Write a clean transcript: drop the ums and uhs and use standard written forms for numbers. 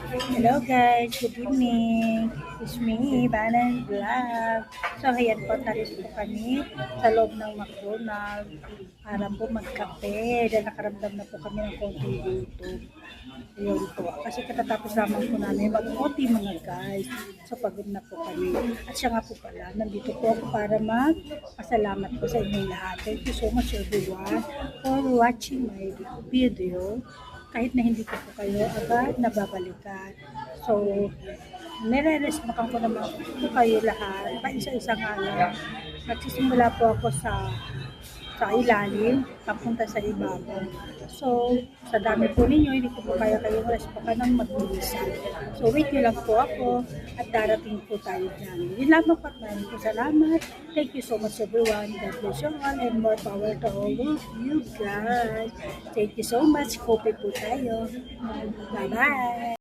Hello guys, good evening. It's me, Banan Vlog. So ayan po, taris po kami sa loob ng McDonald's para po magkape dahil nakaramdam na po kami ng konting gutom. Ayun po, kasi katatapos lamang po namin mag-OT mga guys. So pagod na po kami. At siya nga po pala, nandito po ako para magpasalamat po sa inyo lahat. Thank you so much everyone for watching my video kahit na hindi ko po kayo agad nababalikan. So, nire-respectan ko naman po kayo lahat. Pa-isa-isa nga lang. Nagsisimula po ako sa ilalim, papunta sa ibabaw. So, sa dami po ninyo, hindi ko po kaya kayong respetan ng mag-iisa. So, wait nyo lang po ako at darating po tayo dyan. Yun lamang po, maraming po salamat. Thank you so much everyone. God bless you all and more power to all of you guys. Thank you so much. Kope po tayo. Bye-bye.